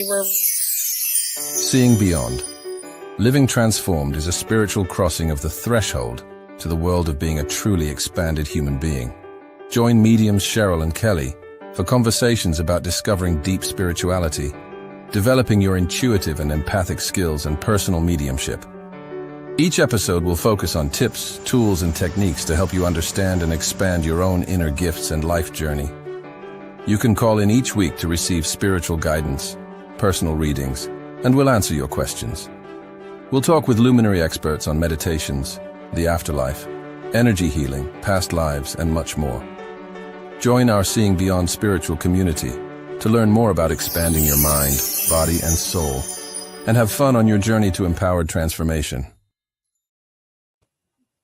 Seeing beyond. Living transformed is a spiritual crossing of the threshold to the world of being a truly expanded human being. Join mediums Cheryl and Kelley for conversations about discovering deep spirituality, developing your intuitive and empathic skills, and personal mediumship. Each episode will focus on tips, tools, and techniques to help you understand and expand your own inner gifts and life journey. You can call in each week to receive spiritual guidance, personal readings, and we'll answer your questions. We'll talk with luminary experts on meditations, the afterlife, energy healing, past lives, and much more. Join our Seeing Beyond spiritual community to learn more about expanding your mind, body, and soul, and have fun on your journey to empowered transformation.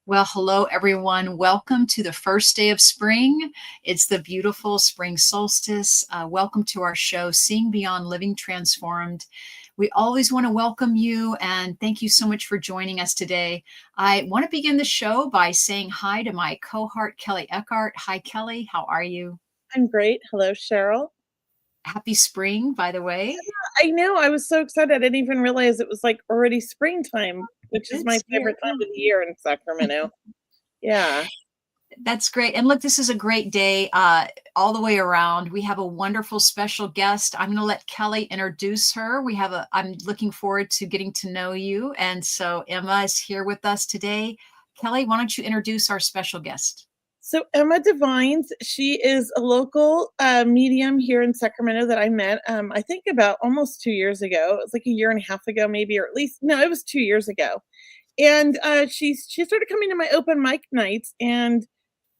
Well, hello, everyone. Welcome to the first day of spring. It's the beautiful spring solstice. Welcome to our show, Seeing Beyond Living Transformed. We always want to welcome you and thank you so much for joining us today. I want to begin the show by saying hi to my cohort, Kelley Eckhart. Hi, Kelley. How are you? I'm great. Hello, Cheryl. Happy spring, by the way. Yeah, I know. I was so excited. I didn't even realize it was like already springtime, which is my favorite time of the year in Sacramento. Yeah. That's great. And look, this is a great day all the way around. We have a wonderful special guest. I'm going to let Kelley introduce her. I'm looking forward to getting to know you. And so Emma is here with us today. Kelley, why don't you introduce our special guest? So Emma Devines, she is a local medium here in Sacramento that I met, I think about almost 2 years ago. It was like a year and a half ago, maybe, or at least, no, it was 2 years ago. And she started coming to my open mic nights, and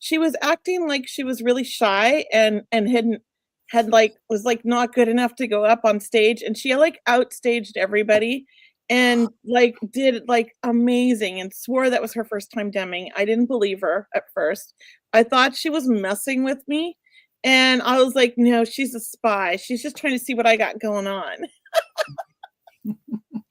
she was acting like she was really shy and was like not good enough to go up on stage, and she like outstaged everybody and like did like amazing and swore that was her first time demming. I didn't believe her at first. I thought she was messing with me, and I was like, no, she's a spy. She's just trying to see what I got going on.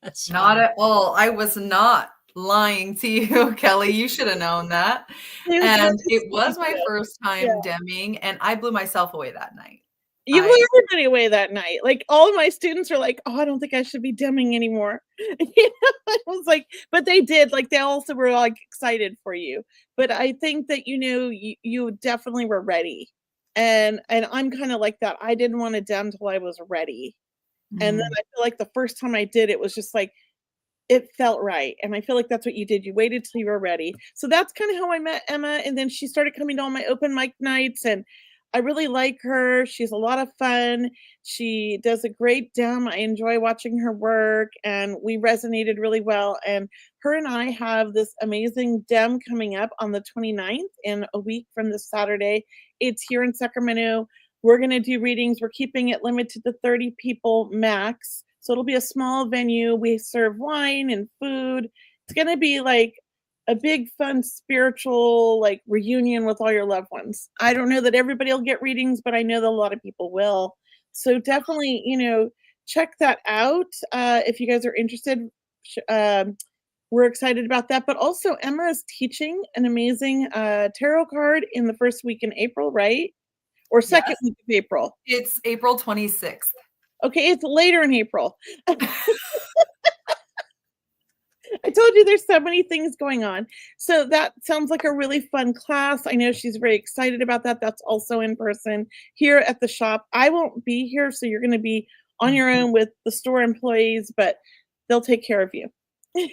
That's not at all. I was not lying to you, Kelley. You should have known that. And it was my first time demming, and I blew myself away that night. You blew everybody away that night. Like all of my students are like, "Oh, I don't think I should be demming anymore." I was like, but they did. Like they also were like excited for you. But I think that you definitely were ready, and I'm kind of like that. I didn't want to dem till I was ready, and then I feel like the first time I did it was just like it felt right. And I feel like that's what you did. You waited till you were ready. So that's kind of how I met Emma. And then she started coming to all my open mic nights, and I really like her. She's a lot of fun. She does a great dem. I enjoy watching her work, and we resonated really well. And her and I have this amazing dem coming up on the 29th in a week from this Saturday. It's here in Sacramento. We're going to do readings. We're keeping it limited to 30 people max. So it'll be a small venue. We serve wine and food. It's going to be like a big, fun, spiritual like reunion with all your loved ones. I don't know that everybody will get readings, but I know that a lot of people will. So definitely, check that out if you guys are interested. We're excited about that. But also, Emma is teaching an amazing tarot card in the first week in April, right? Or second week of April. It's April 26th. Okay, it's later in April. I told you there's so many things going on. So that sounds like a really fun class. I know she's very excited about that. That's also in person here at the shop. I won't be here, so you're going to be on your own with the store employees, but they'll take care of you.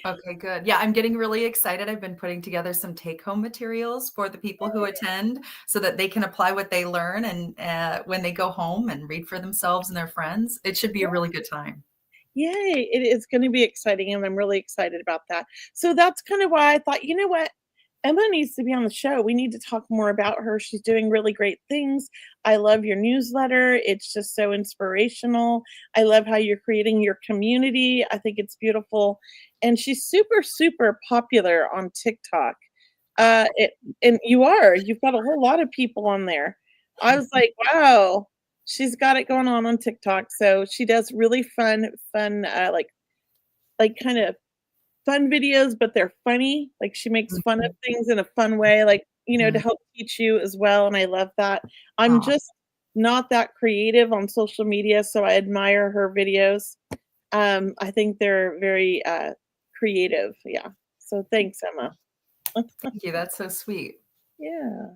Okay, good. Yeah, I'm getting really excited. I've been putting together some take-home materials for the people who attend so that they can apply what they learn and when they go home and read for themselves and their friends. It should be a really good time. Yay, it is going to be exciting, and I'm really excited about that. So that's kind of why I thought, you know what? Emma needs to be on the show. We need to talk more about her. She's doing really great things. I love your newsletter. It's just so inspirational. I love how you're creating your community. I think it's beautiful. And she's super, super popular on TikTok. And you've got a whole lot of people on there. I was like, wow, she's got it going on TikTok. So she does really fun, like kind of fun videos, but they're funny. Like she makes fun of things in a fun way, like, to help teach you as well. And I love that. I'm just not that creative on social media, so I admire her videos. I think they're very creative. Yeah. So thanks, Emma. Thank you. That's so sweet. Yeah.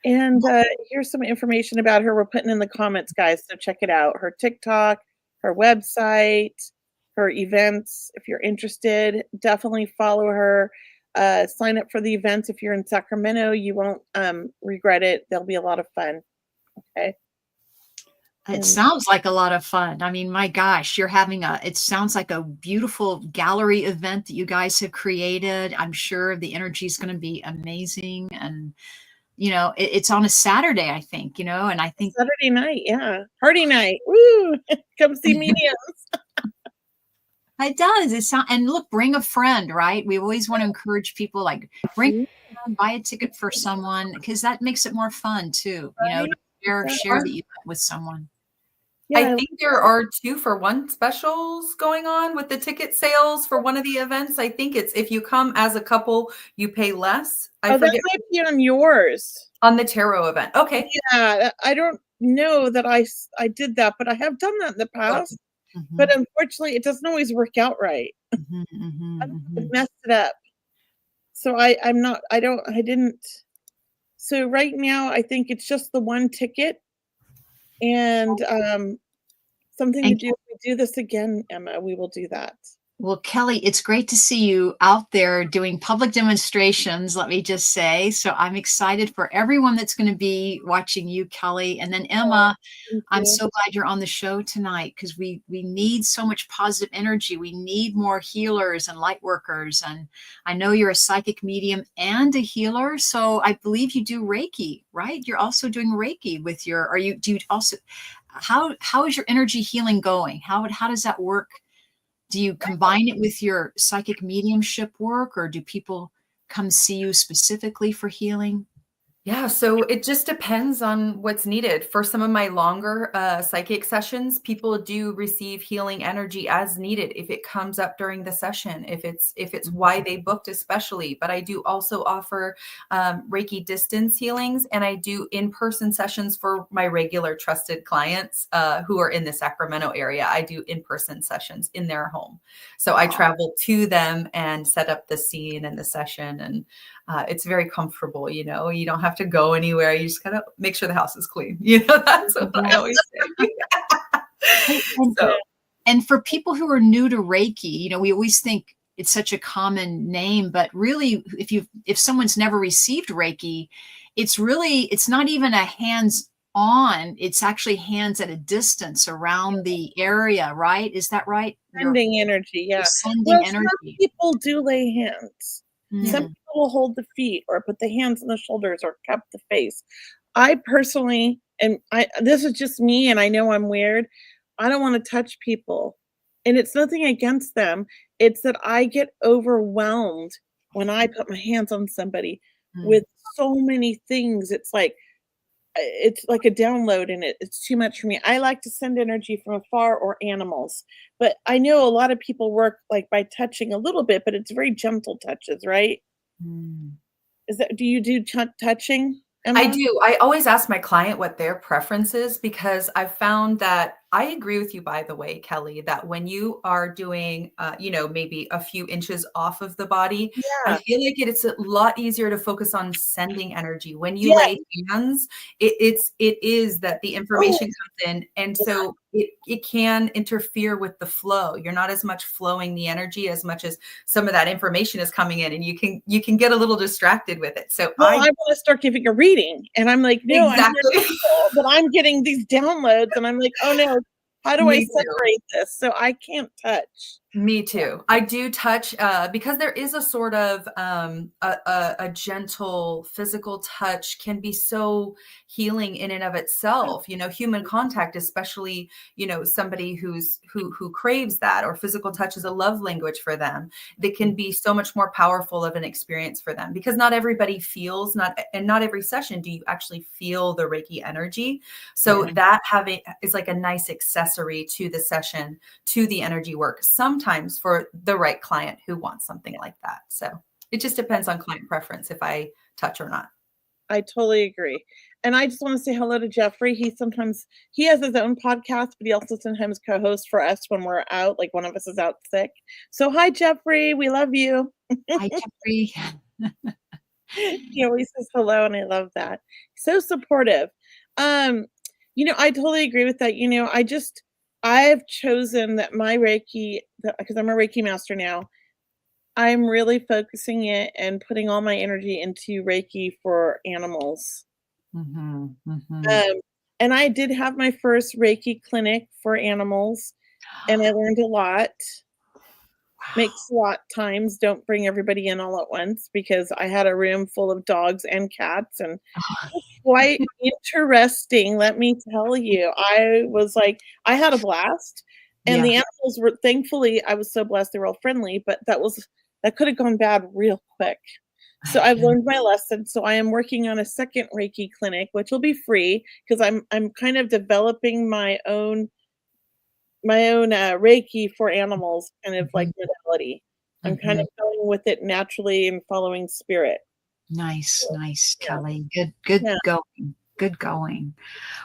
And here's some information about her we're putting in the comments, guys. So check it out. Her TikTok, her website, her events. If you're interested, definitely follow her. Sign up for the events if you're in Sacramento. You won't regret it. They'll be a lot of fun. Okay. It sounds like a lot of fun. I mean, my gosh, it sounds like a beautiful gallery event that you guys have created. I'm sure the energy is going to be amazing. And, it's on a Saturday, I think, and I think Saturday night. Yeah. Party night. Woo. Come see mediums. it does. And look, bring a friend, right? We always want to encourage people, like, bring a friend, buy a ticket for someone, because that makes it more fun too, Right. to share the event with someone. Yeah, I think there are 2-for-1 specials going on with the ticket sales for one of the events. I think it's if you come as a couple, you pay less. I that forget might be on yours. on the tarot event. Okay. Yeah, I don't know that I did that, but I have done that in the past. But unfortunately, it doesn't always work out right. I messed it up. So I didn't. So right now, I think it's just the one ticket. And something to do. If we do this again, Emma, we will do that. Well, Kelley, it's great to see you out there doing public demonstrations, let me just say. So I'm excited for everyone that's going to be watching you, Kelley. And then Emma, I'm so glad you're on the show tonight, because we need so much positive energy. We need more healers and light workers. And I know you're a psychic medium and a healer. So I believe you do Reiki, right? You're also doing Reiki with how is your energy healing going? How does that work? Do you combine it with your psychic mediumship work, or do people come see you specifically for healing? Yeah, so it just depends on what's needed. For some of my longer psychic sessions, people do receive healing energy as needed if it comes up during the session, if it's why they booked especially. But I do also offer Reiki distance healings, and I do in-person sessions for my regular trusted clients who are in the Sacramento area. I do in-person sessions in their home. So I travel to them and set up the scene and the session, and it's very comfortable. You don't have to go anywhere. You just gotta make sure the house is clean. That's what I always say. And for people who are new to Reiki, we always think it's such a common name, but really, if someone's never received Reiki, it's not even a hands-on. It's actually hands at a distance around the area, right? Is that right? Sending energy, yeah. Sending energy. Some people do lay hands. Some people will hold the feet or put the hands on the shoulders or cup the face. I personally, this is just me, and I know I'm weird, I don't want to touch people. And it's nothing against them. It's that I get overwhelmed when I put my hands on somebody with so many things. It's like a download, and it's too much for me. I like to send energy from afar or animals, but I know a lot of people work like by touching a little bit, but it's very gentle touches, right? Do you do touching, Emma? I do. I always ask my client what their preference is, because I've found that I agree with you, by the way, Kelley, that when you are doing, maybe a few inches off of the body, I feel like it's a lot easier to focus on sending energy. When you lay hands, it is that the information comes in. And so it can interfere with the flow. You're not as much flowing the energy as much as some of that information is coming in, and you can get a little distracted with it. So I want to start giving a reading, and I'm like, no, exactly. But I'm getting these downloads, and I'm like, oh no, how do I separate this? So I can't touch. Me too. I do touch because there is a sort of a gentle physical touch can be so healing in and of itself. Human contact, especially somebody who craves that, or physical touch is a love language for them. That can be so much more powerful of an experience for them, because not everybody feels not every session do you actually feel the Reiki energy. So that is like a nice accessory to the session, to the energy work. Sometimes for the right client who wants something like that. So it just depends on client preference if I touch or not. I totally agree. And I just want to say hello to Jeffrey. He has his own podcast, but he also sometimes co-hosts for us when we're out, like one of us is out sick. So hi, Jeffrey. We love you. Hi, Jeffrey. He always says hello, and I love that. So supportive. I totally agree with that. I've chosen that my Reiki, because I'm a Reiki master now, I'm really focusing it and putting all my energy into Reiki for animals. Mhm, mhm. And I did have my first Reiki clinic for animals, and I learned a lot. Make SWAT times. Don't bring everybody in all at once, because I had a room full of dogs and cats, and quite interesting, let me tell you. I had a blast, and Yeah. the animals were, thankfully, I was so blessed, they were all friendly, but that could have gone bad real quick. So I've learned my lesson. So I am working on a second Reiki clinic, which will be free, because I'm kind of developing my own Reiki for animals, kind of like modality. I'm kind of going with it naturally and following spirit. Nice, nice, Yeah. Kelley. Good Yeah. going. Good going.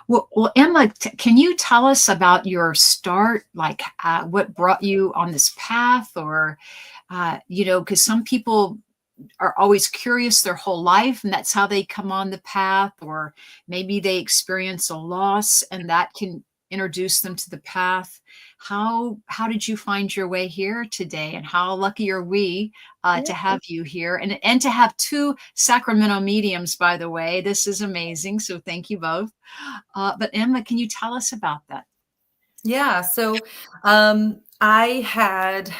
Well, Emma, can you tell us about your start? Like, what brought you on this path, or because some people are always curious their whole life, and that's how they come on the path, or maybe they experience a loss, and that can introduce them to the path. How did you find your way here today, and how lucky are we to have you here, and to have two Sacramento mediums, by the way. This is amazing, so thank you both. But Emma, can you tell us about that? Yeah. So I had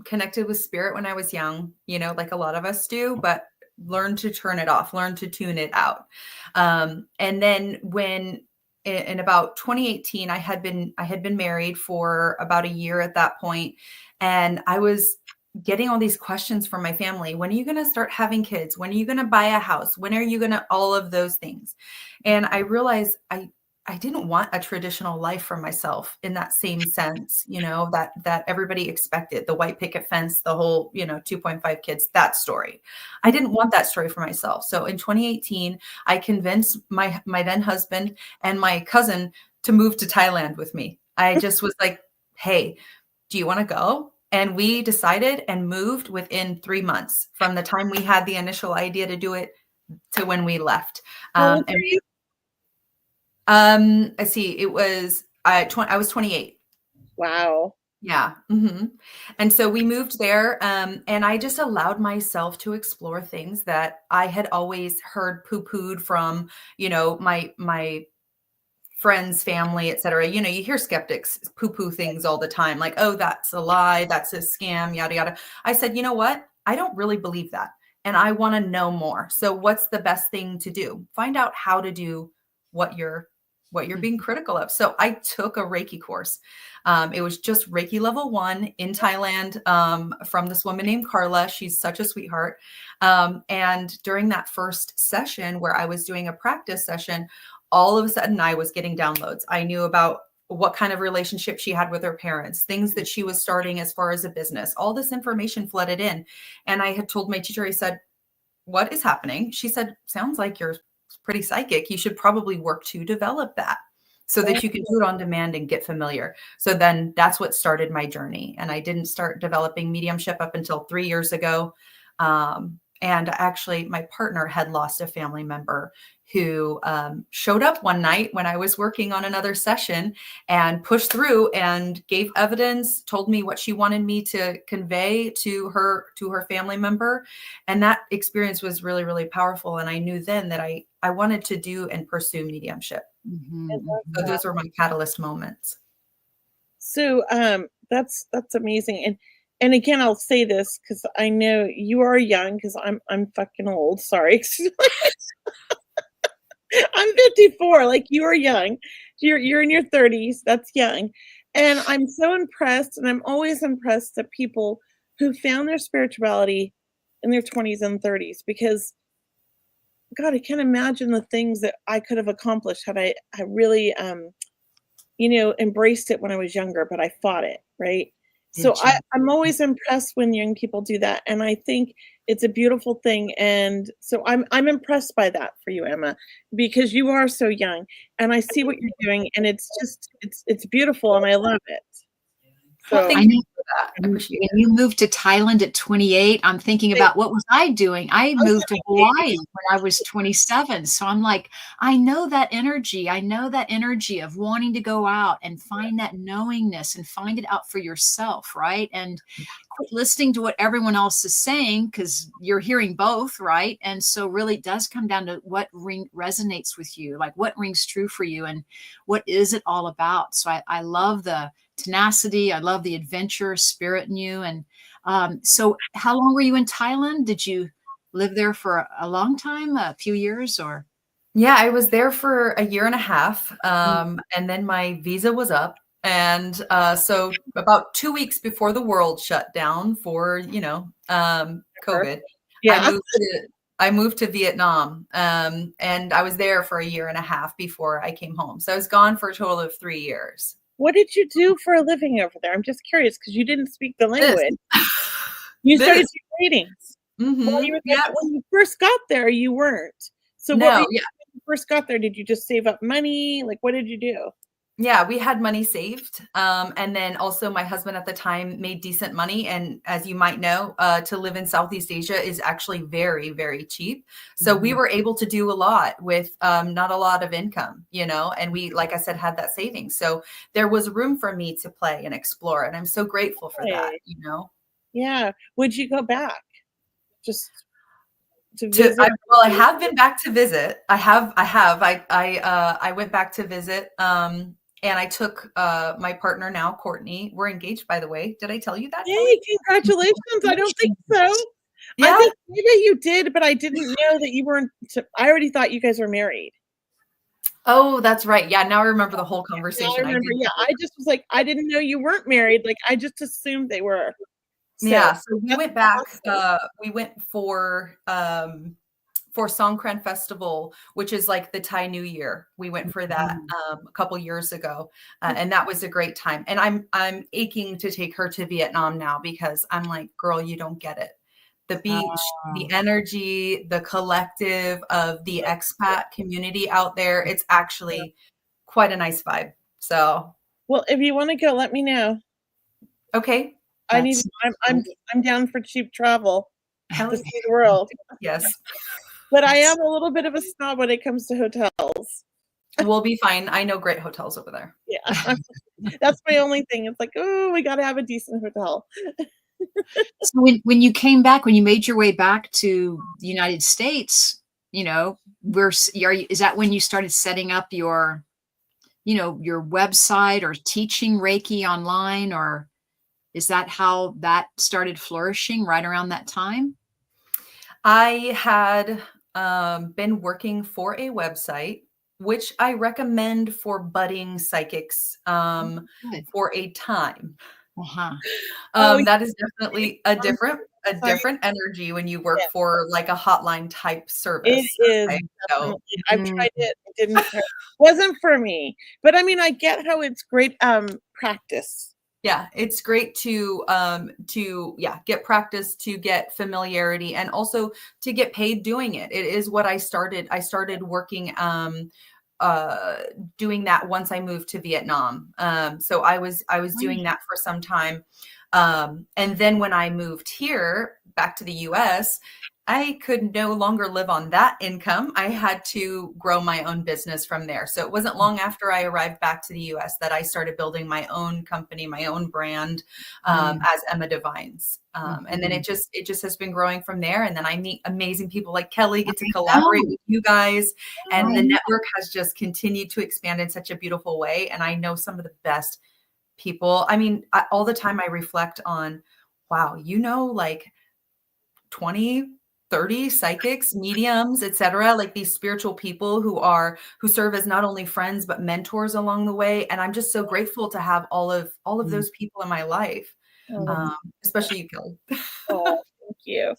connected with spirit when I was young, like a lot of us do, but learn to turn it off, learn to tune it out. And then when in about 2018, I had been married for about a year at that point, and I was getting all these questions from my family. When are you going to start having kids? When are you going to buy a house? When are you going to, all of those things? And I realized I didn't want a traditional life for myself in that same sense, that everybody expected, the white picket fence, the whole, 2.5 kids, that story. I didn't want that story for myself. So in 2018, I convinced my then husband and my cousin to move to Thailand with me. I just was like, hey, do you want to go? And we decided and moved within 3 months from the time we had the initial idea to do it to when we left. How old are you? I see. It was I was 28. Wow. Yeah. And so we moved there, and I just allowed myself to explore things that I had always heard poo-pooed from, my friends, family, et cetera. You hear skeptics poo-poo things all the time, like, oh, that's a lie, that's a scam, yada, yada. I said, you know what? I don't really believe that. And I want to know more. So what's the best thing to do? Find out how to do what you're being critical of. So I took a Reiki course. It was just Reiki level 1 in Thailand, from this woman named Carla. She's such a sweetheart. And during that first session where I was doing a practice session, all of a sudden I was getting downloads. I knew about what kind of relationship she had with her parents, things that she was starting as far as a business. All this information flooded in. And I had told my teacher, I said, what is happening? She said, sounds like you're pretty psychic. You should probably work to develop that so that you can do it on demand and get familiar. So then that's what started my journey. And I didn't start developing mediumship up until 3 years ago. And actually, my partner had lost a family member who showed up one night when I was working on another session and pushed through and gave evidence, told me what she wanted me to convey to her family member. And that experience was really, really powerful. And I knew then that I wanted to do and pursue mediumship. So those were my catalyst moments. So that's amazing. And again, I'll say this because I know you are young, because I'm fucking old. Sorry. I'm 54. Like, you are young. You're in your 30s. That's young. And I'm so impressed, and I'm always impressed at people who found their spirituality in their 20s and 30s, because God, I can't imagine the things that I could have accomplished had I really embraced it when I was younger, but I fought it, right? So Did you? I'm always impressed when young people do that, and I think it's a beautiful thing. And so I'm impressed by that for you, Emma, because you are so young, and I see what you're doing, and it's just it's beautiful, and I love it. Well, So I thank you know for that. I when appreciate it. you moved to Thailand at 28, I'm thinking about what was I doing? I I was moved to like, Hawaii when I was 27. So I'm like, I know that energy. I know that energy of wanting to go out and find that knowingness and find it out for yourself, right? And quit listening to what everyone else is saying because you're hearing both, right? And so really it does come down to what resonates with you, like what rings true for you and what is it all about. So I love the tenacity. I love the adventure spirit in you. And so how long were you in Thailand? Did you live there for a long time, a few years or? Yeah, I was there for a year and a half, and then my visa was up. And so about 2 weeks before the world shut down for, COVID, I yeah. moved to I moved to Vietnam, and I was there for a year and a half before I came home. So I was gone for a total of 3 years. What did you do for a living over there? I'm just curious because you didn't speak the This, language. You started this, doing readings. Well, you were like, yeah, when you first got there, you weren't. So what were no, you doing when you first got there? Did you just save up money? Like, what did you do? Yeah, we had money saved. And then also my husband at the time made decent money. And as you might know, to live in Southeast Asia is actually very, very cheap. So we were able to do a lot with not a lot of income, and we, like I said, had that savings. So there was room for me to play and explore. And I'm so grateful for that, Hey, yeah. Would you go back just to visit? Well, I have been back to visit. I went back to visit. And I took my partner now, Courtney. We're engaged, by the way. Did I tell you that, Kelly? Yay, congratulations. I don't think so. I Yeah. think maybe you did, but I didn't know that you weren't. I already thought you guys were married. Oh, that's right. Yeah, now I remember the whole Now I conversation. I remember. did. Yeah, I just was like, I didn't know you weren't married. Like, I just assumed they were. So Yeah, so we that's went back. awesome. We went for Songkran Festival, which is like the Thai New Year. We went for that a couple years ago, and that was a great time. And I'm aching to take her to Vietnam now because I'm like, girl, you don't get it. The beach, the energy, the collective of the expat community out there, it's actually quite a nice vibe. So, Well, if you want to go, let me know. okay. I need. That's I'm down for cheap travel Hell to see the world. yes. But I am a little bit of a snob when it comes to hotels. We'll be fine. I know great hotels over there. Yeah, that's my only thing. It's like, oh, we got to have a decent hotel. So when you came back, when you made your way back to the United States, is that when you started setting up your website or teaching Reiki online, or is that how that started flourishing right around that time? I had been working for a website, which I recommend for budding psychics Good. for a time. Uh-huh. Oh, That is definitely a different Sorry. energy when you work Yeah. for like a hotline type It service. is Okay? definitely. So I've tried it. It didn't. Wasn't for me. But I mean, I get how it's great practice. yeah, it's great to get practice, to get familiarity, and also to get paid doing it. It is what I started. I started working doing that once I moved to Vietnam. So I was doing that for some time. And then when I moved here back to the US, I could no longer live on that income. I had to grow my own business from there. So it wasn't long after I arrived back to the US that I started building my own company, my own brand, as Emma Divines. And then it just has been growing from there. And then I meet amazing people like Kelley, get to collaborate with you guys. And the network has just continued to expand in such a beautiful way. And I know some of the best people. I mean, all the time I reflect on, wow, like 20, 30 psychics, mediums, etc., like these spiritual people who serve as not only friends but mentors along the way. And I'm just so grateful to have all of those people in my life, Oh, especially you, Kelly. oh, thank you.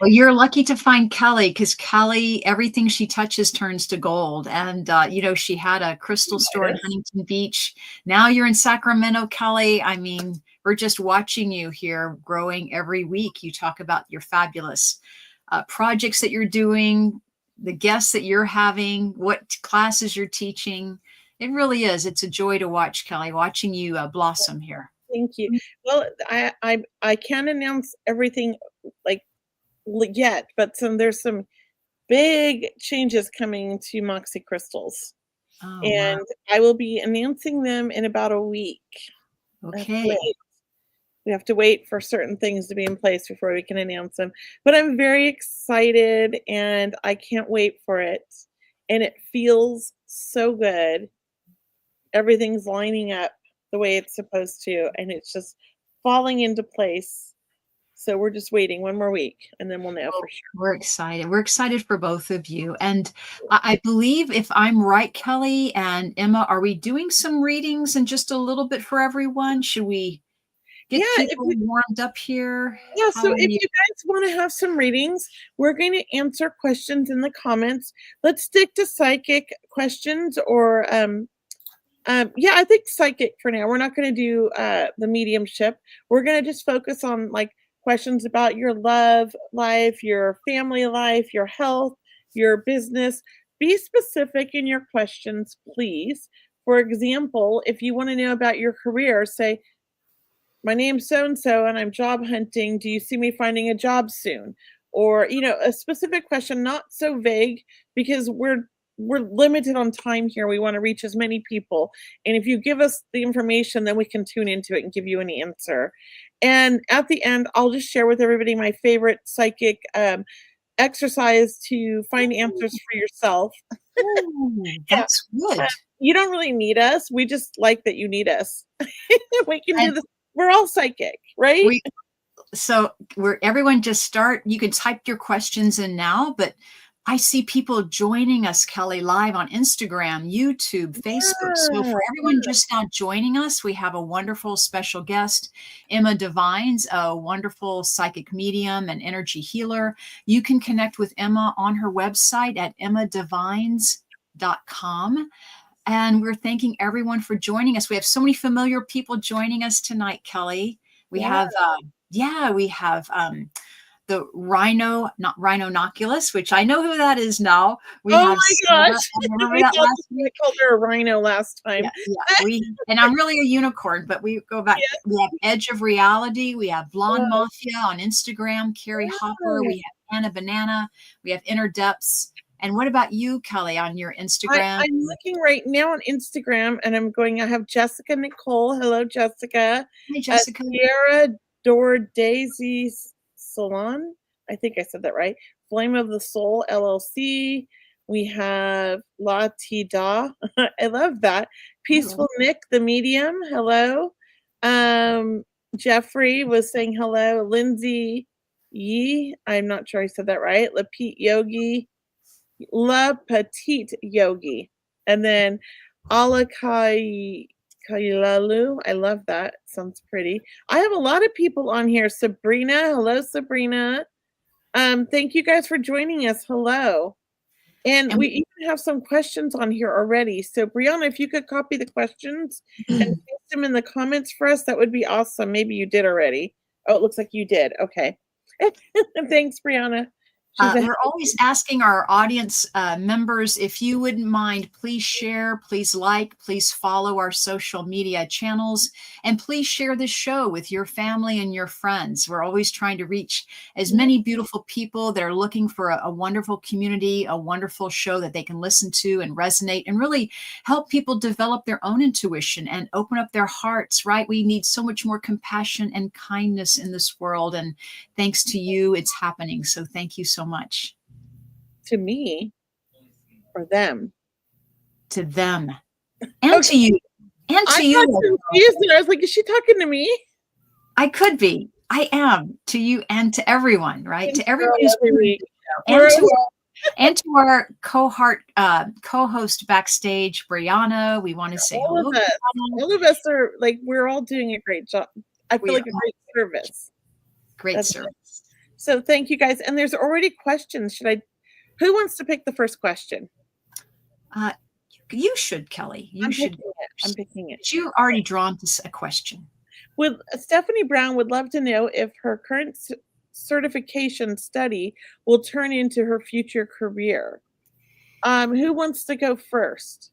Well, you're lucky to find Kelley, because Kelley, everything she touches turns to gold. And, she had a crystal store in Huntington Beach. Now you're in Sacramento, Kelley. I mean, we're just watching you here growing every week. You talk about your fabulous projects that you're doing, the guests that you're having, what classes you're teaching. It really is. It's a joy to watch, Kelley, watching you blossom here. Thank you. Well, I can't announce everything like yet, but there's some big changes coming to Moxie Crystals. Oh, and wow. I will be announcing them in about a week. Okay. We have to wait for certain things to be in place before we can announce them. But I'm very excited and I can't wait for it. And it feels so good. Everything's lining up the way it's supposed to, and it's just falling into place. So we're just waiting one more week, and then we'll know for sure. We're excited. We're excited for both of you. And I believe, if I'm right, Kelley and Emma, are we doing some readings and just a little bit for everyone? Should we get people warmed up here? Yeah, so if you guys want to have some readings, we're going to answer questions in the comments. Let's stick to psychic questions or I think psychic for now. We're not going to do the mediumship. We're going to just focus on like questions about your love life, your family life, your health, your business. Be specific in your questions, please. For example, if you want to know about your career, say, my name's so-and-so and I'm job hunting. Do you see me finding a job soon? Or, a specific question, not so vague, because we're limited on time here. We want to reach as many people. And if you give us the information, then we can tune into it and give you an answer. And at the end, I'll just share with everybody my favorite psychic exercise to find answers for yourself. Ooh, that's good. You don't really need us. We just like that you need us. We can do this. We're all psychic, right? Everyone just start. You can type your questions in now, but I see people joining us, Kelley, live on Instagram, YouTube, Facebook. So for everyone just now joining us, we have a wonderful special guest, Emma Divines, a wonderful psychic medium and energy healer. You can connect with Emma on her website at emmadivines.com. And we're thanking everyone for joining us. We have so many familiar people joining us tonight, Kelley. We have the Rhinoculus, which I know who that is now. We have my gosh. We called her a rhino last time. And I'm really a unicorn, but we go back. Yeah. We have Edge of Reality. We have Blonde Mafia on Instagram, Carrie Hopper. We have Anna Banana. We have Inner Depths. And what about you, Kelley, on your Instagram? I'm looking right now on Instagram, and I have Jessica Nicole. Hello, Jessica. Hi, Jessica. Sierra Daisy Salon. I think I said that right. Flame of the Soul, LLC. We have La Tida. I love that. Peaceful Nick, the medium. Hello. Jeffrey was saying hello. Lindsay Yee. I'm not sure I said that right. La Petite Yogi. And then Alakai Kailalu. I love that. Sounds pretty. I have a lot of people on here. Sabrina. Hello, Sabrina. Thank you guys for joining us. Hello. And we even have some questions on here already. So Brianna, if you could copy the questions and paste them in the comments for us, that would be awesome. Maybe you did already. Oh, it looks like you did. Okay. Thanks, Brianna. We're always asking our audience members, if you wouldn't mind, please share, please like, please follow our social media channels, and please share this show with your family and your friends. We're always trying to reach as many beautiful people that are looking for a wonderful community, a wonderful show that they can listen to and resonate and really help people develop their own intuition and open up their hearts, right? We need so much more compassion and kindness in this world. And thanks to you, it's happening. So thank you so much. To me or them? To them. And to you. And to you. I was like, is she talking to me? I could be. I am. To you and to everyone, right? To everyone who's and to our co-host backstage, Brianna. We want to say hello. All of us are like, we're all doing a great job. I feel like a great service. Great service. So thank you guys. And there's already questions. Who wants to pick the first question? Uh, you should, Kelley. You should. I'm picking it. You're already drawn to a question. Stephanie Brown would love to know if her current certification study will turn into her future career. Who wants to go first?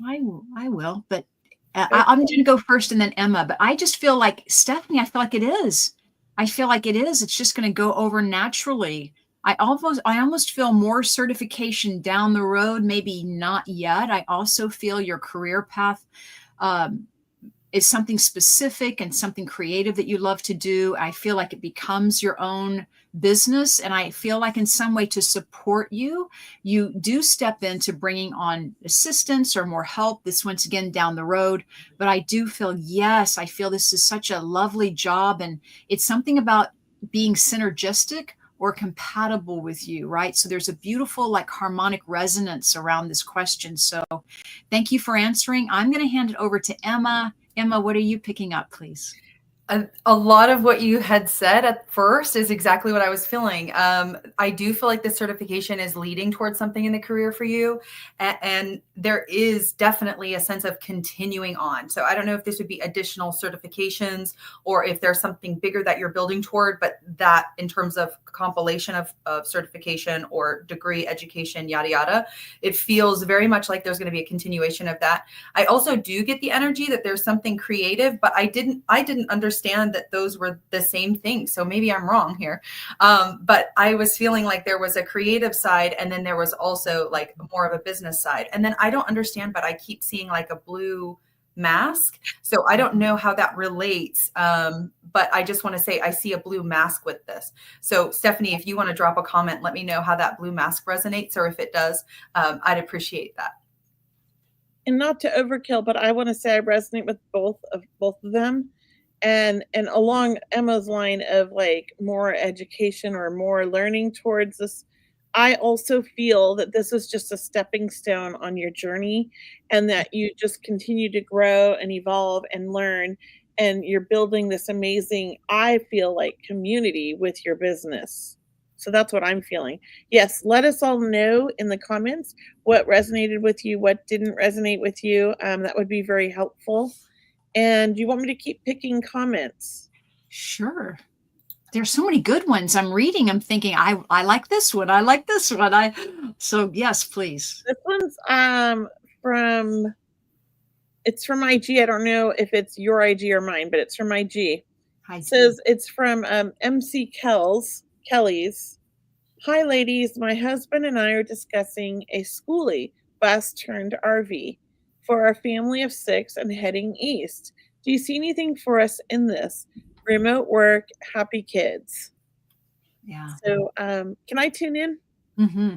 I will, but I'm going to go first and then Emma. But I just feel like, Stephanie, I feel like it is. It's just going to go over naturally. I almost feel more certification down the road, maybe not yet. I also feel your career path is something specific and something creative that you love to do. I feel like it becomes your own business. And I feel like in some way to support you, you do step into bringing on assistance or more help. This once again down the road. But I do feel, yes, I feel this is such a lovely job. And it's something about being synergistic or compatible with you, right? So there's a beautiful like harmonic resonance around this question. So thank you for answering. I'm going to hand it over to Emma. Emma, what are you picking up, please? A lot of what you had said at first is exactly what I was feeling. I do feel like this certification is leading towards something in the career for you. And there is definitely a sense of continuing on. So I don't know if this would be additional certifications or if there's something bigger that you're building toward, but that in terms of compilation of certification or degree, education, yada, yada, it feels very much like there's going to be a continuation of that. I also do get the energy that there's something creative, but I didn't understand that those were the same thing. So maybe I'm wrong here. But I was feeling like there was a creative side and then there was also like more of a business side. And then I don't understand, but I keep seeing like a blue mask. So I don't know how that relates. But I just want to say I see a blue mask with this. So Stephanie, if you want to drop a comment, let me know how that blue mask resonates, or if it does, I'd appreciate that. And not to overkill, but I want to say I resonate with both of them. And along Emma's line of like more education or more learning towards this, I also feel that this is just a stepping stone on your journey and that you just continue to grow and evolve and learn. And you're building this amazing, I feel like, community with your business. So that's what I'm feeling. Yes, let us all know in the comments what resonated with you, what didn't resonate with you. That would be very helpful. And do you want me to keep picking comments? Sure. There's so many good ones. I'm reading. I'm thinking, I like this one. I like this one. So yes, please. This one's it's from IG. I don't know if it's your IG or mine, but it's from IG. It says it's from MC Kelly's. Hi, ladies. My husband and I are discussing a schoolie bus turned RV for our family of 6 and heading east. Do you see anything for us in this? Remote work, happy kids. Yeah. So can I tune in? Mm-hmm.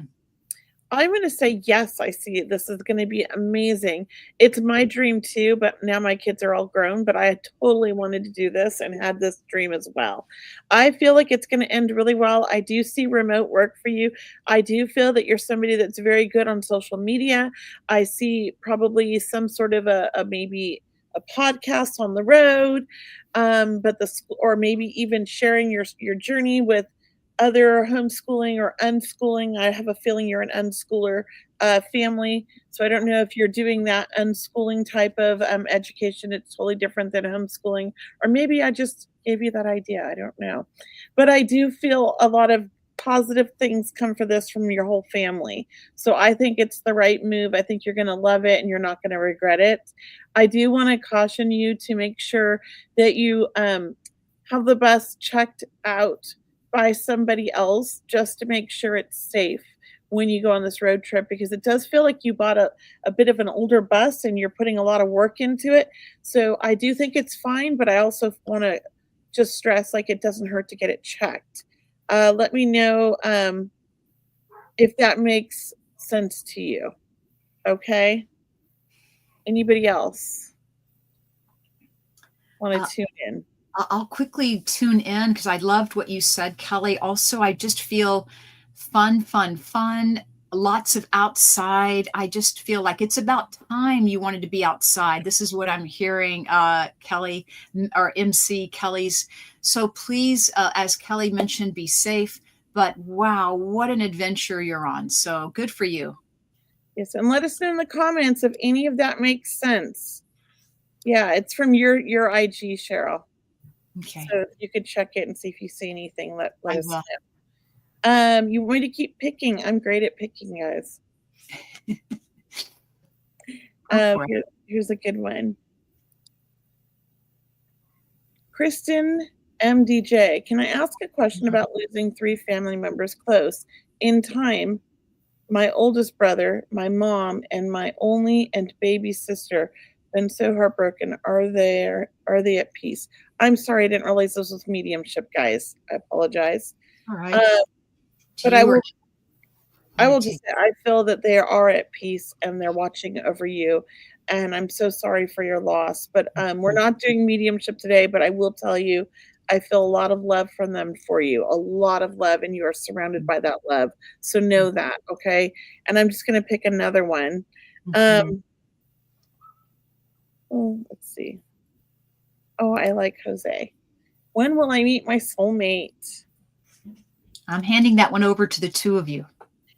I'm going to say yes, I see it. This is going to be amazing. It's my dream too, but now my kids are all grown, but I totally wanted to do this and had this dream as well. I feel like it's going to end really well. I do see remote work for you. I do feel that you're somebody that's very good on social media. I see probably some sort of maybe a podcast on the road, or maybe even sharing your journey with other homeschooling or unschooling. I have a feeling you're an unschooler family. So I don't know if you're doing that unschooling type of education. It's totally different than homeschooling. Or maybe I just gave you that idea. I don't know. But I do feel a lot of positive things come for this from your whole family. So I think it's the right move. I think you're going to love it and you're not going to regret it. I do want to caution you to make sure that you have the bus checked out by somebody else just to make sure it's safe when you go on this road trip, because it does feel like you bought a bit of an older bus and you're putting a lot of work into it. So I do think it's fine, but I also want to just stress like it doesn't hurt to get it checked. Let me know if that makes sense to you. Okay. Anybody else want to tune in? I'll quickly tune in because I loved what you said, Kelley. Also, I just feel fun. lots of outside. I just feel like it's about time you wanted to be outside. This is what I'm hearing, Kelley, or MC Kelley's. So please, as Kelley mentioned, be safe. But wow, what an adventure you're on. So good for you. Yes, and let us know in the comments if any of that makes sense. Yeah, it's from your IG, Cheryl. Okay. So if you could check it and see if you see anything, let I us will. know. You want me to keep picking? I'm great at picking, guys. Here's a good one. Kristen MDJ, can I ask a question about losing 3 family members close in time? My oldest brother, my mom, and my only and baby sister. Been so heartbroken. Are they at peace? I'm sorry, I didn't realize this was mediumship, guys. I apologize. All right. But I will just say I feel that they are at peace and they're watching over you. And I'm so sorry for your loss. But we're not doing mediumship today, but I will tell you, I feel a lot of love from them for you, a lot of love, and you are surrounded by that love. So know that, okay? And I'm just going to pick another one. Let's see. Oh, I like Jose. When will I meet my soulmate? I'm handing that one over to the two of you.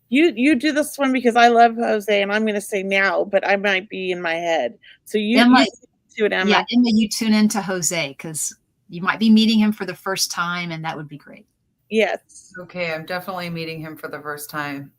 You do this one because I love Jose, and I'm going to say now, but I might be in my head. So you do it, Emma. Yeah, Emma, you tune into Jose because you might be meeting him for the first time, and that would be great. Yes. Okay, I'm definitely meeting him for the first time.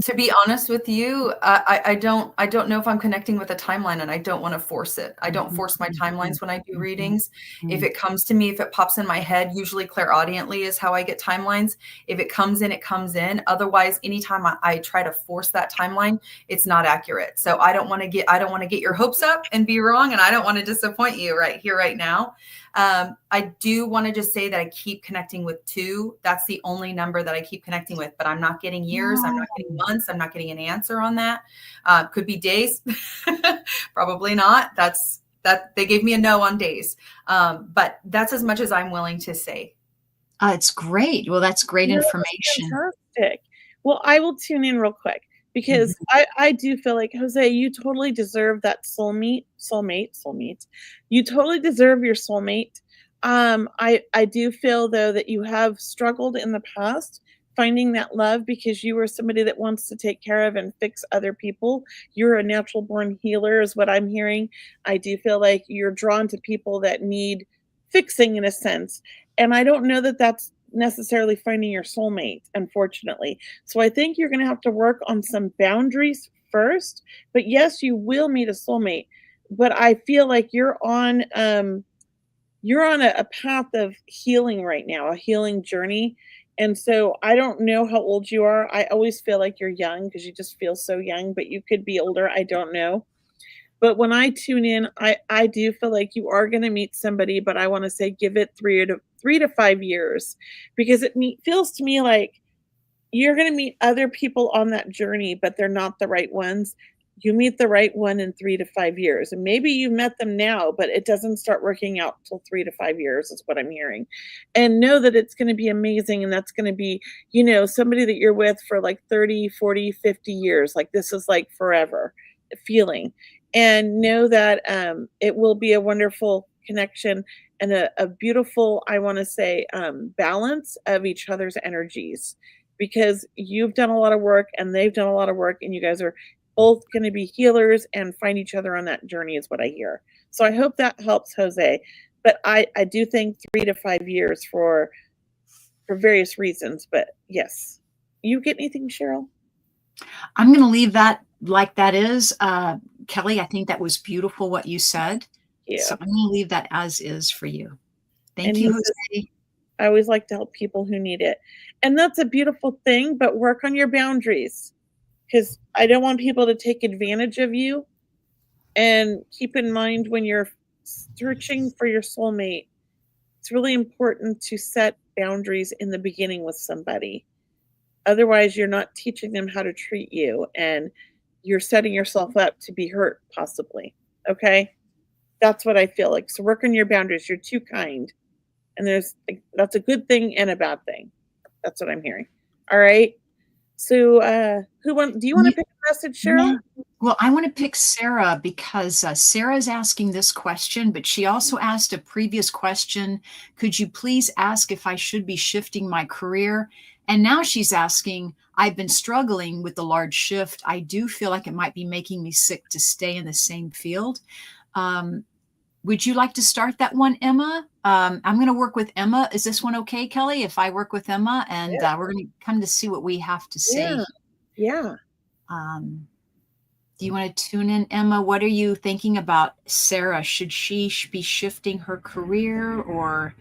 To be honest with you, I don't know if I'm connecting with a timeline, and I don't want to force it. I don't force my timelines when I do readings. If it comes to me, if it pops in my head, usually clairaudiently is how I get timelines. If it comes in, it comes in. Otherwise, anytime I try to force that timeline, it's not accurate. So I don't want to get your hopes up and be wrong, and I don't want to disappoint you right here, right now. I do want to just say that I keep connecting with 2. That's the only number that I keep connecting with, but I'm not getting years. I'm not getting months. I'm not getting an answer on that. Could be days. Probably not. That they gave me a no on days. But that's as much as I'm willing to say. It's great. Well, that's great information. Fantastic. Well, I will tune in real quick because I do feel like, Jose, you totally deserve that soulmate. You totally deserve your soulmate. I do feel, though, that you have struggled in the past finding that love because you were somebody that wants to take care of and fix other people. You're a natural born healer is what I'm hearing. I do feel like you're drawn to people that need fixing in a sense. And I don't know that that's necessarily finding your soulmate, unfortunately. So I think you're going to have to work on some boundaries first. But yes, you will meet a soulmate. But I feel like you're on a path of healing right now, a healing journey. And so I don't know how old you are. I always feel like you're young because you just feel so young, but you could be older. I don't know. But when I tune in, I do feel like you are going to meet somebody, but I want to say give it 3 to 5 years because it feels to me like you're going to meet other people on that journey, but they're not the right ones. You meet the right one in 3 to 5 years. And maybe you met them now, but it doesn't start working out till 3 to 5 years is what I'm hearing. And know that it's going to be amazing. And that's going to be, somebody that you're with for like 30, 40, 50 years. Like this is like forever feeling. And know that it will be a wonderful connection and a beautiful, I want to say, balance of each other's energies. Because you've done a lot of work and they've done a lot of work and you guys are both going to be healers and find each other on that journey is what I hear. So I hope that helps, Jose. But I do think 3 to 5 years for various reasons. But yes. You get anything, Cheryl? I'm going to leave that like that is. Kelley, I think that was beautiful what you said. Yeah. So I'm going to leave that as is for you. Thank you, Jose. I always like to help people who need it. And that's a beautiful thing, but work on your boundaries. Because I don't want people to take advantage of you. And keep in mind when you're searching for your soulmate, it's really important to set boundaries in the beginning with somebody. Otherwise, you're not teaching them how to treat you. And you're setting yourself up to be hurt, possibly. Okay? That's what I feel like. So work on your boundaries. You're too kind. And that's a good thing and a bad thing. That's what I'm hearing. All right. So do you want to pick a message, Cheryl? Yeah. Well, I want to pick Sarah because Sarah is asking this question, but she also asked a previous question. Could you please ask if I should be shifting my career? And now she's asking, I've been struggling with the large shift. I do feel like it might be making me sick to stay in the same field. Would you like to start that one, Emma? I'm going to work with Emma. Is this one okay, Kelley, if I work with Emma? And Yeah. we're going to come to see what we have to say. Yeah. Do you want to tune in, Emma? What are you thinking about Sarah? Should she be shifting her career, or?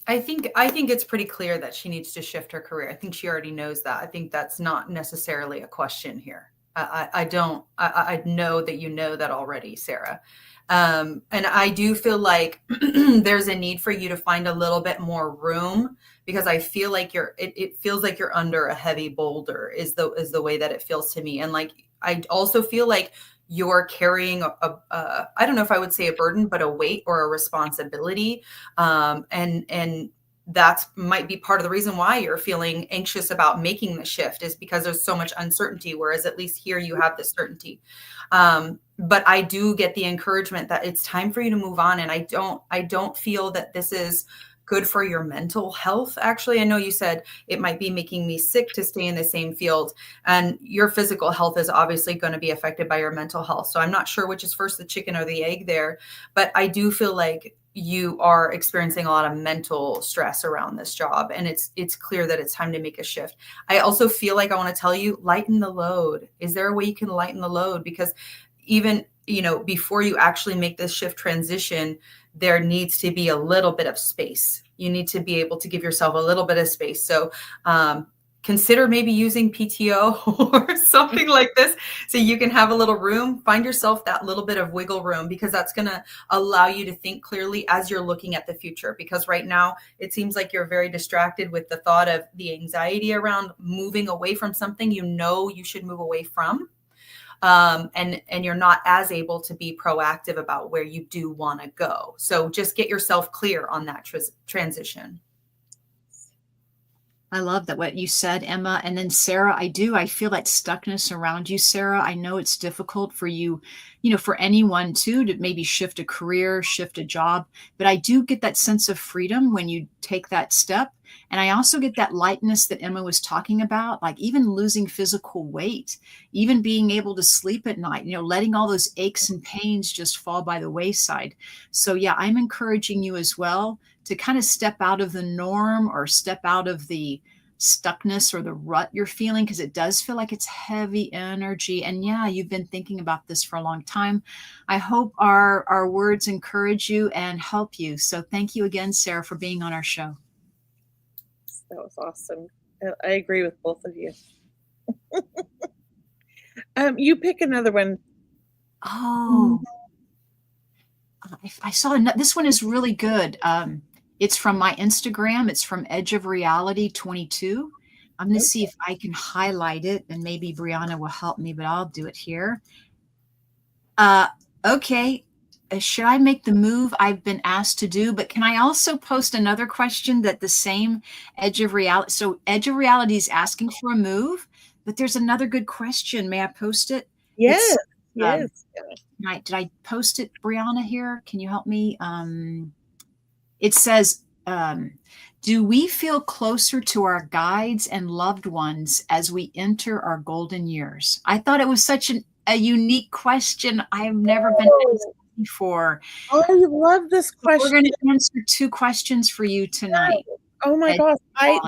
I think it's pretty clear that she needs to shift her career. I think she already knows that. I think that's not necessarily a question here. I know that you know that already, Sarah. And I do feel like there's a need for you to find a little bit more room, because I feel like it feels like you're under a heavy boulder is the way that it feels to me. And like, I also feel like you're carrying I don't know if I would say a burden, but a weight or a responsibility. And that might be part of the reason why you're feeling anxious about making the shift, is because there's so much uncertainty, whereas at least here you have this certainty. But I do get the encouragement that it's time for you to move on. And I don't feel that this is good for your mental health. Actually, I know you said it might be making me sick to stay in the same field, and your physical health is obviously going to be affected by your mental health. So I'm not sure which is first, the chicken or the egg there, but I do feel like you are experiencing a lot of mental stress around this job, and it's clear that it's time to make a shift. I also feel like I want to tell you, lighten the load. Is there a way you can lighten the load? Because even, before you actually make this shift transition, there needs to be a little bit of space. You need to be able to give yourself a little bit of space. So consider maybe using PTO or something like this, so you can have a little room. Find yourself that little bit of wiggle room, because that's going to allow you to think clearly as you're looking at the future. Because right now it seems like you're very distracted with the thought of the anxiety around moving away from something you should move away from. And you're not as able to be proactive about where you do want to go. So just get yourself clear on that transition. I love that what you said, Emma. And then Sarah, I feel that stuckness around you, Sarah. I know it's difficult for you, for anyone to maybe shift a career, shift a job, but I do get that sense of freedom when you take that step. And I also get that lightness that Emma was talking about, like even losing physical weight, even being able to sleep at night, letting all those aches and pains just fall by the wayside. So yeah, I'm encouraging you as well to kind of step out of the norm, or step out of the stuckness or the rut you're feeling, because it does feel like it's heavy energy. And yeah, you've been thinking about this for a long time. I hope our words encourage you and help you. So thank you again, Sarah, for being on our show. That was awesome. I agree with both of you. You pick another one. Oh, I saw this one is really good. It's from my Instagram. It's from Edge of Reality 22. I'm going to see if I can highlight it, and maybe Brianna will help me, but I'll do it here. Okay. Should I make the move I've been asked to do? But can I also post another question that the same Edge of Reality? So Edge of Reality is asking for a move, but there's another good question. May I post it? Yes. Yes. Did I post it, Brianna, here? Can you help me? It says, do we feel closer to our guides and loved ones as we enter our golden years? I thought it was such a unique question. I have never been asked before. Oh, I love this question. We're going to answer 2 questions for you tonight. Oh my gosh.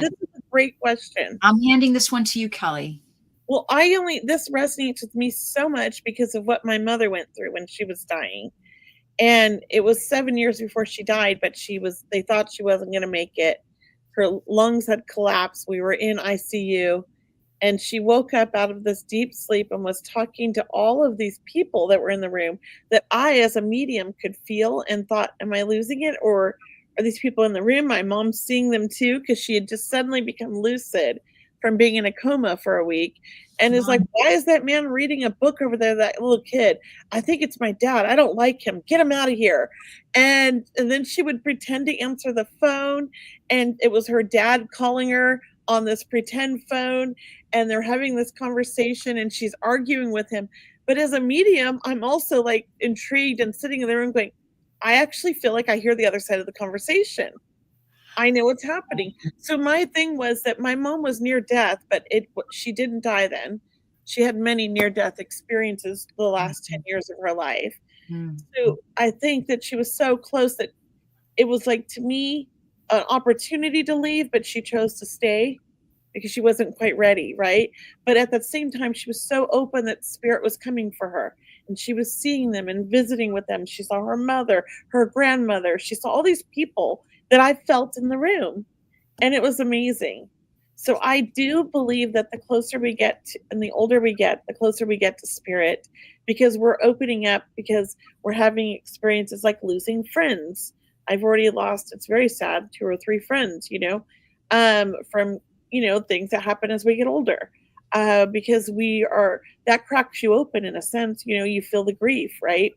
This is a great question. I'm handing this one to you, Kelley. Well, this resonates with me so much because of what my mother went through when she was dying. And it was 7 years before she died, but they thought she wasn't going to make it. Her lungs had collapsed. We were in ICU, and she woke up out of this deep sleep and was talking to all of these people that were in the room that I, as a medium, could feel, and thought, am I losing it? Or are these people in the room? My mom's seeing them too, because she had just suddenly become lucid from being in a coma for a week, and is like, why is that man reading a book over there, that little kid? I think it's my dad. I don't like him. Get him out of here. And then she would pretend to answer the phone, and it was her dad calling her on this pretend phone, and they're having this conversation, and she's arguing with him. But as a medium, I'm also like intrigued and sitting in the room going, I actually feel like I hear the other side of the conversation. I know what's happening. So my thing was that my mom was near death, but she didn't die then. She had many near-death experiences the last 10 years of her life. So I think that she was so close that it was like, to me, an opportunity to leave, but she chose to stay because she wasn't quite ready, right? But at the same time, she was so open that spirit was coming for her, and she was seeing them and visiting with them. She saw her mother, her grandmother. She saw all these people that I felt in the room, and it was amazing. So I do believe that the closer we get and the older we get, the closer we get to spirit, because we're opening up, because we're having experiences like losing friends. I've already lost, it's very sad, 2 or 3 friends, from, things that happen as we get older, because that cracks you open in a sense, you feel the grief, right?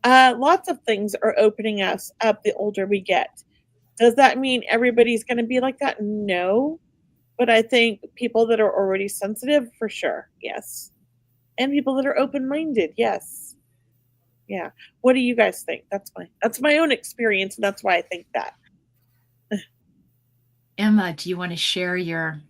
Lots of things are opening us up the older we get. Does that mean everybody's going to be like that? No. But I think people that are already sensitive, for sure, yes. And people that are open-minded, yes. Yeah. What do you guys think? That's my own experience, and that's why I think that. Emma, do you want to share your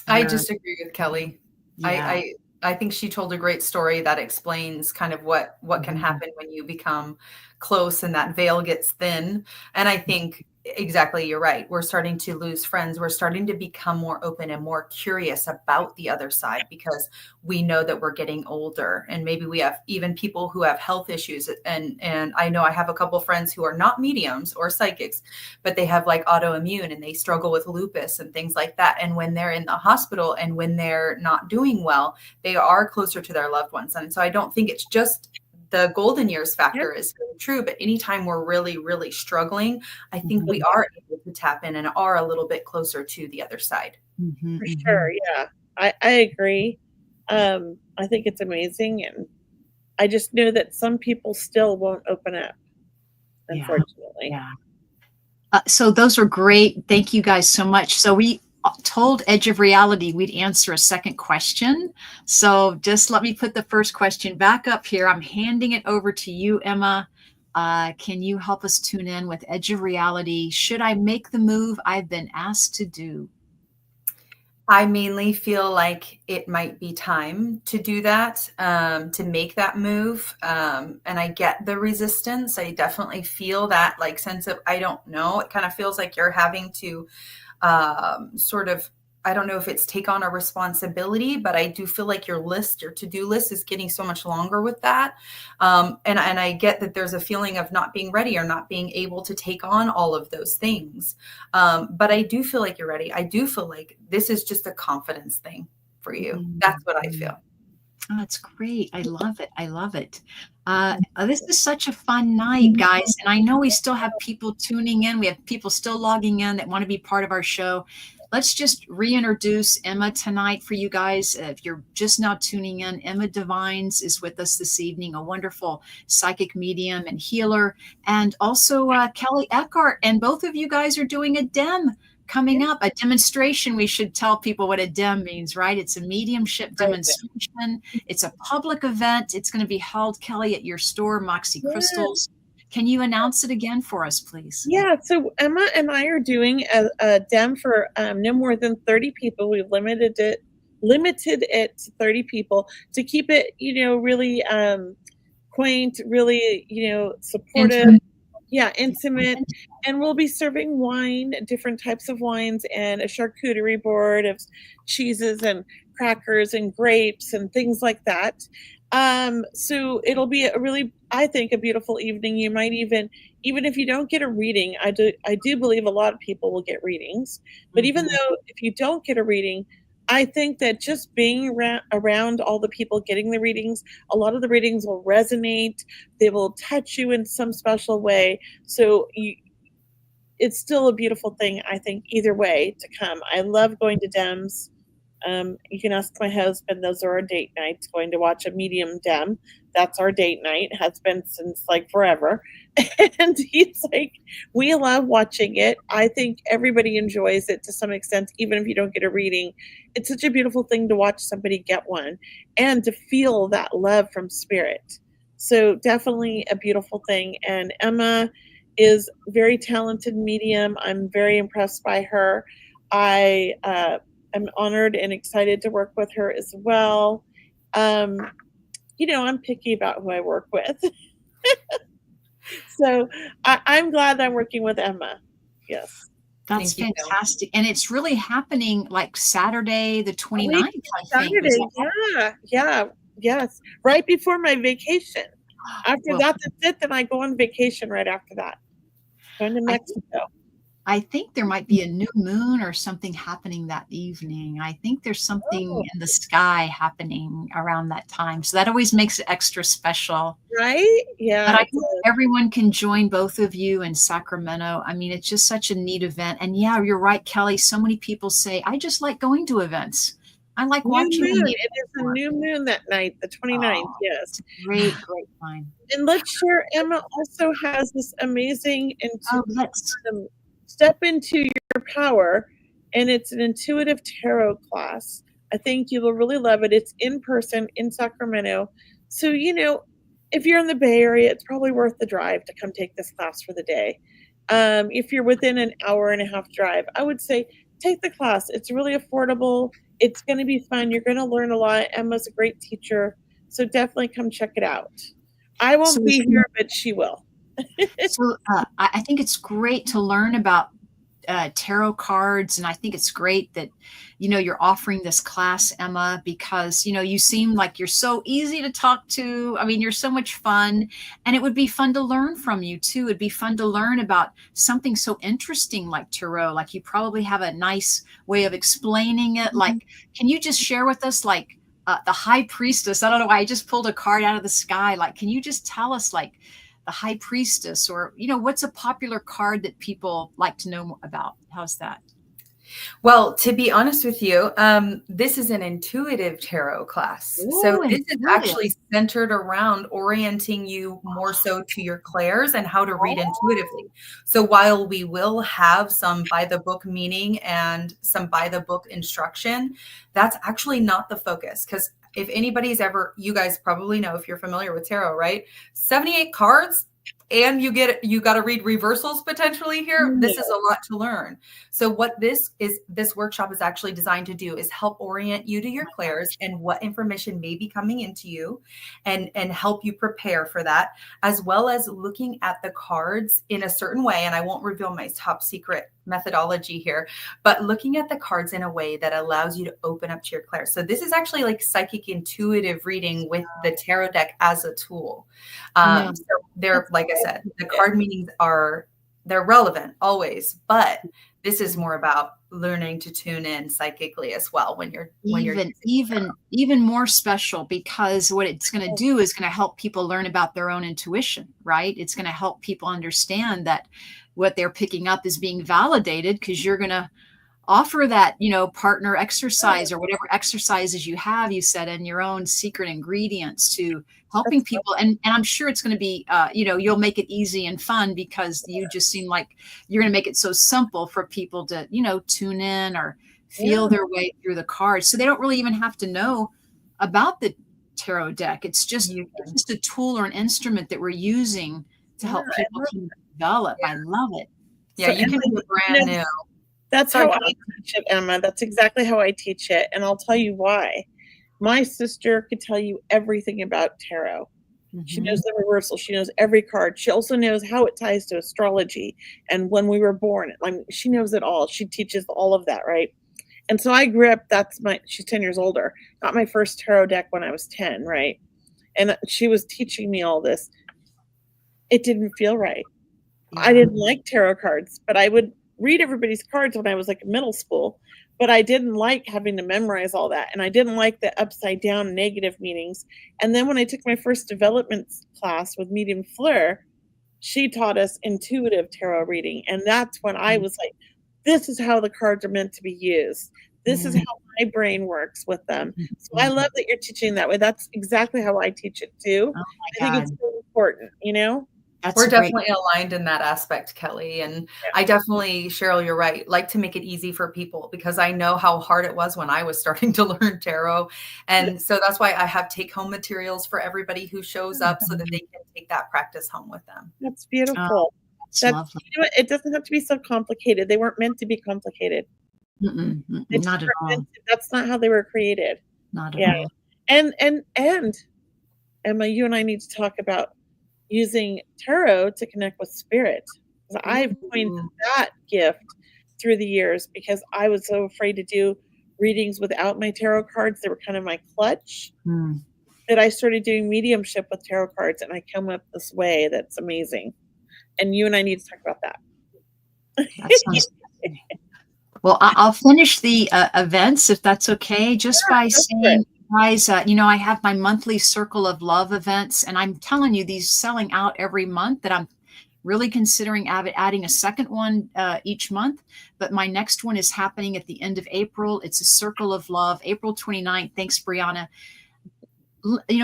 I just agree with Kelley. Yeah. I think she told a great story that explains kind of what can happen when you become close and that veil gets thin. And I think exactly, you're right. We're starting to lose friends. We're starting to become more open and more curious about the other side, because we know that we're getting older, and maybe we have even people who have health issues. And I know I have a couple friends who are not mediums or psychics, but they have like autoimmune and they struggle with lupus and things like that. And when they're in the hospital and when they're not doing well, they are closer to their loved ones. And so I don't think it's just the golden years factor is really true, but anytime we're really, really struggling, I think we are able to tap in and are a little bit closer to the other side. For sure, yeah. I agree. I think it's amazing, and I just know that some people still won't open up, unfortunately. Yeah. So those are great. Thank you guys so much. So we told Edge of Reality we'd answer a second question. So just let me put the first question back up here. I'm handing it over to you, Emma. Can you help us tune in with Edge of Reality? Should I make the move I've been asked to do? I mainly feel like it might be time to do that, to make that move. And I get the resistance. I definitely feel that like sense of, I don't know. It kind of feels like you're having to sort of, I don't know if it's take on a responsibility, but I do feel like your to-do list is getting so much longer with that. And I get that there's a feeling of not being ready or not being able to take on all of those things. But I do feel like you're ready. I do feel like this is just a confidence thing for you. That's what I feel. Oh, that's great. I love it. I love it. This is such a fun night, guys. And I know we still have people tuning in. We have people still logging in that want to be part of our show. Let's just reintroduce Emma tonight for you guys. If you're just now tuning in, Emma Devines is with us this evening, a wonderful psychic medium and healer, and also Kelley Eckhart. And both of you guys are doing a DEM coming up, a demonstration. We should tell people what a DEM means, right? It's a mediumship demonstration. It's a public event. It's going to be held, Kelley, at your store, Moxie Crystals. Can you announce it again for us, please? Yeah, so Emma and I are doing a DEM for no more than 30 people. We've limited it to 30 people to keep it, really quaint, really, supportive. Intimate. And we'll be serving wine, different types of wines, and a charcuterie board of cheeses and crackers and grapes and things like that. So it'll be I think, a beautiful evening. You might even if you don't get a reading, I do believe a lot of people will get readings. But even though if you don't get a reading, I think that just being around all the people getting the readings, a lot of the readings will resonate. They will touch you in some special way. So it's still a beautiful thing, I think, either way to come. I love going to Dems. You can ask my husband, those are our date nights, going to watch a medium Dem. That's our date night, has been since like forever. And he's like, we love watching it. I think everybody enjoys it to some extent, even if you don't get a reading. It's such a beautiful thing to watch somebody get one and to feel that love from spirit. So definitely a beautiful thing. And Emma is very talented medium. I'm very impressed by her. I am honored and excited to work with her as well. I'm picky about who I work with. So I'm glad I'm working with Emma. Yes. That's fantastic. And it's really happening like Saturday, the 29th, I think. Saturday, yes. Right before my vacation. After that's it, then I go on vacation right after that. Going to Mexico. I think there might be a new moon or something happening that evening. I think there's something in the sky happening around that time. So that always makes it extra special. Right? Yeah. But I hope everyone can join both of you in Sacramento. I mean, it's just such a neat event. And yeah, you're right, Kelley. So many people say, I just like going to events. I like watching. It is a new moon that night, the 29th. Yes. Great time. And let's share, Emma also has this amazing Step into Your Power, and it's an intuitive tarot class. I think you will really love it. It's in person in Sacramento. So, if you're in the Bay Area, it's probably worth the drive to come take this class for the day. If you're within an hour and a half drive, I would say take the class. It's really affordable. It's going to be fun. You're going to learn a lot. Emma's a great teacher. So definitely come check it out. I won't be here, but she will. So I think it's great to learn about tarot cards, and I think it's great that you're offering this class, Emma, because you seem like you're so easy to talk to. I mean, you're so much fun, and it would be fun to learn from you too. It'd be fun to learn about something so interesting like tarot. Like you probably have a nice way of explaining it. Like, can you just share with us like the High Priestess? I don't know why I just pulled a card out of the sky. Like, can you just tell us like the High Priestess, or what's a popular card that people like to know about? How's that? Well, to be honest with you, this is an intuitive tarot class. Ooh, so this is actually centered around orienting you more so to your clairs and how to read intuitively. So while we will have some by the book meaning and some by the book instruction, that's actually not the focus. Because if anybody's you guys probably know, if you're familiar with tarot, right? 78 cards, and you got to read reversals potentially here. This is a lot to learn. So what this workshop is actually designed to do is help orient you to your clairs and what information may be coming into you, and help you prepare for that, as well as looking at the cards in a certain way. And I won't reveal my top secret methodology here, but looking at the cards in a way that allows you to open up to your clairs. So this is actually like psychic intuitive reading with the tarot deck as a tool. So they're, like I said, the card meanings they're relevant always, but this is more about learning to tune in psychically as well when you're even more special, because what it's going to do is going to help people learn about their own intuition, right? It's going to help people understand that what they're picking up is being validated, because you're going to offer that, partner exercise or whatever exercises you have, you said, in your own secret ingredients to helping people. And I'm sure it's going to be, you'll make it easy and fun, because you just seem like you're going to make it so simple for people to, tune in or feel their way through the cards. So they don't really even have to know about the tarot deck. It's just a tool or an instrument that we're using to help people develop. I love it. Yeah, so you can do it brand new. That's how I teach it, Emma. That's exactly how I teach it. And I'll tell you why. My sister could tell you everything about tarot. She knows the reversal. She knows every card. She also knows how it ties to astrology and when we were born. Like, she knows it all. She teaches all of that, right? And so I grew up, she's 10 years older. Got my first tarot deck when I was 10, right? And she was teaching me all this. It didn't feel right. I didn't like tarot cards, but I would read everybody's cards when I was like in middle school, but I didn't like having to memorize all that. And I didn't like the upside down negative meanings. And then when I took my first development class with Medium Fleur, she taught us intuitive tarot reading. And that's when I was like, this is how the cards are meant to be used. This is how my brain works with them. So I love that you're teaching that way. That's exactly how I teach it too. Oh I my think it's God. so important, you know? That's We're a great. definitely aligned in that aspect, Kelley. And I definitely, Cheryl, you're right, like to make it easy for people, because I know how hard it was when I was starting to learn tarot. And so that's why I have take-home materials for everybody who shows up so that they can take that practice home with them. That's beautiful. Oh, that's lovely. You know what? It doesn't have to be so complicated. They weren't meant to be complicated. Not at all. That's not how they were created. Not at all. And Emma, you and I need to talk about using tarot to connect with spirit. I've coined that gift through the years because I was so afraid to do readings without my tarot cards. They were kind of my clutch. That I started doing mediumship with tarot cards, and I come up this way that's amazing. And you and I need to talk about that. That sounds well, I'll finish the events if that's okay, just by saying, guys, I have my monthly Circle of Love events, and I'm telling you, these selling out every month, that I'm really considering adding a second one each month. But my next one is happening at the end of April. It's a Circle of Love, April 29th. Thanks, Brianna.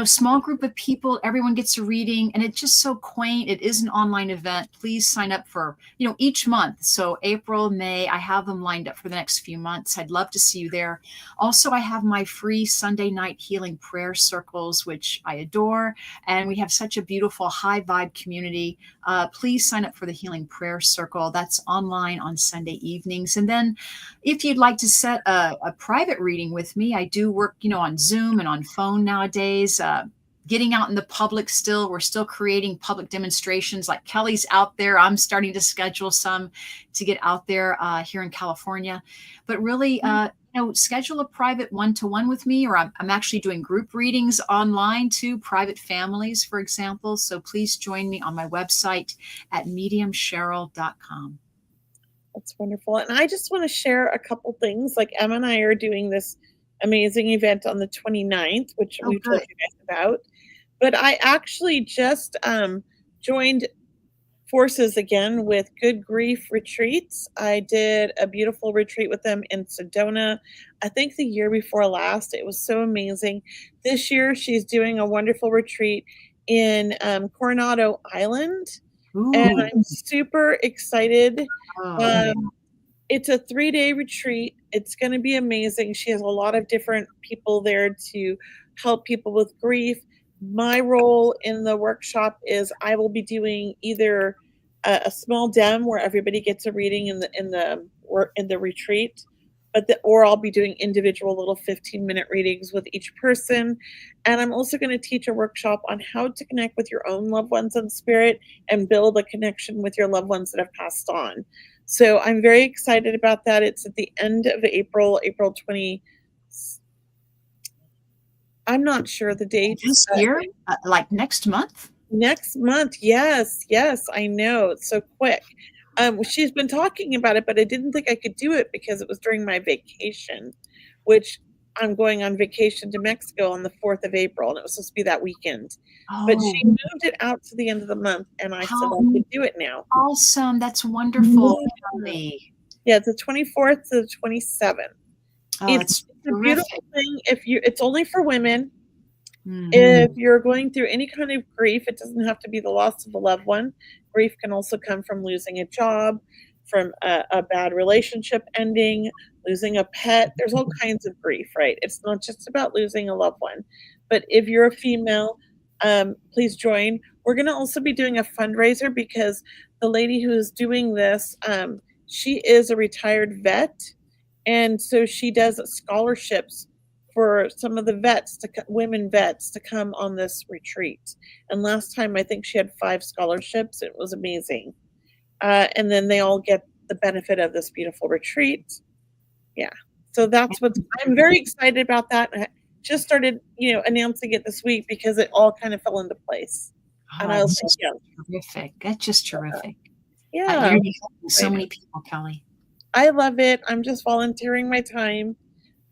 Small group of people, everyone gets a reading, and it's just so quaint. It is an online event. Please sign up for, each month. So April, May, I have them lined up for the next few months. I'd love to see you there. Also, I have my free Sunday night healing prayer circles, which I adore. And we have such a beautiful high vibe community. Please sign up for the healing prayer circle. That's online on Sunday evenings. And then if you'd like to set a private reading with me, I do work, on Zoom and on phone nowadays. Getting out in the public still. We're still creating public demonstrations like Kelley's out there. I'm starting to schedule some to get out there here in California. But really, schedule a private one-to-one with me, or I'm actually doing group readings online too, private families, for example. So please join me on my website at mediumcheryl.com. That's wonderful. And I just want to share a couple things. Like Emma and I are doing this amazing event on the 29th, which we told you guys about. But I actually just joined forces again with Good Grief Retreats. I did a beautiful retreat with them in Sedona, I think the year before last. It was so amazing. This year, she's doing a wonderful retreat in Coronado Island. Ooh. And I'm super excited. Oh. It's a 3-day retreat. It's going to be amazing. She has a lot of different people there to help people with grief. My role in the workshop is I will be doing either a small dem where everybody gets a reading in the retreat, or I'll be doing individual little 15-minute readings with each person. And I'm also going to teach a workshop on how to connect with your own loved ones in spirit and build a connection with your loved ones that have passed on. So I'm very excited about that. It's at the end of April 20. I'm not sure the date. This year? Like next month? Next month. Yes, I know. It's so quick. She's been talking about it, but I didn't think I could do it because it was during my vacation, which I'm going on vacation to Mexico on the 4th of April, and it was supposed to be that weekend. Oh. But she moved it out to the end of the month, and I said I could do it now. Awesome. That's wonderful. Yeah, it's the 24th to the 27th. It's a beautiful thing. It's only for women. Mm-hmm. If you're going through any kind of grief, it doesn't have to be the loss of a loved one. Grief can also come from losing a job, from a bad relationship ending, losing a pet. There's all kinds of grief, right? It's not just about losing a loved one. But if you're a female, please join. We're going to also be doing a fundraiser because the lady who's doing this, she is a retired vet. And so she does scholarships for some of the women vets to come on this retreat. And last time, I think she had 5 scholarships. It was amazing. And then they all get the benefit of this beautiful retreat. Yeah. So that's I'm very excited about that. I just started, announcing it this week because it all kind of fell into place. And I was terrific. That's just terrific. Yeah. You're helping so many people, Kelley. I love it. I'm just volunteering my time.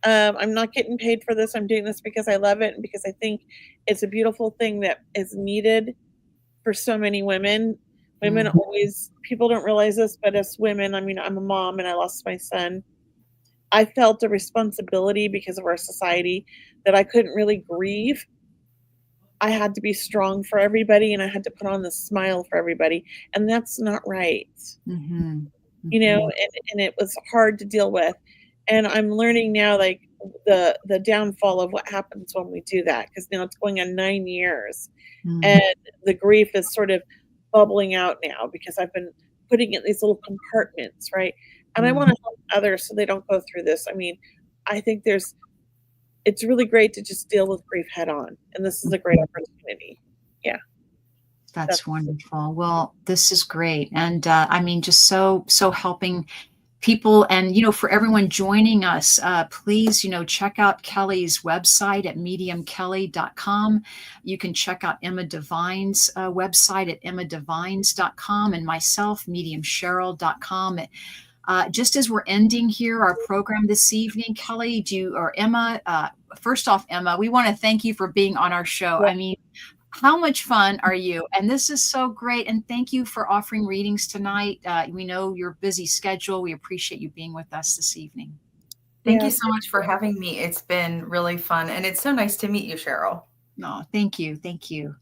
I'm not getting paid for this. I'm doing this because I love it and because I think it's a beautiful thing that is needed for so many women. Women always, people don't realize this, but as women, I mean, I'm a mom and I lost my son. I felt a responsibility because of our society that I couldn't really grieve. I had to be strong for everybody and I had to put on the smile for everybody. And that's not right. Mm-hmm. You know, and it was hard to deal with. And I'm learning now, like, the downfall of what happens when we do that, because now it's going on 9 years. And the grief is sort of bubbling out now because I've been putting it in these little compartments, right? And I want to help others so they don't go through this. I mean, I think it's really great to just deal with grief head on. And this is a great opportunity. Yeah. That's wonderful. Well, this is great. And I mean, just so helping people. And, you know, for everyone joining us, please, you know, check out Kelley's website at mediumkelly.com. You can check out Emma Devine's website at emmadevines.com, and myself, mediumcheryl.com. Just as we're ending here our program this evening, Kelley, or Emma, first off, Emma, we want to thank you for being on our show. I mean, how much fun are you? And this is so great. And thank you for offering readings tonight. We know your busy schedule. We appreciate you being with us this evening. Thank you so much for having me. It's been really fun. And it's so nice to meet you, Cheryl. No, thank you. Thank you.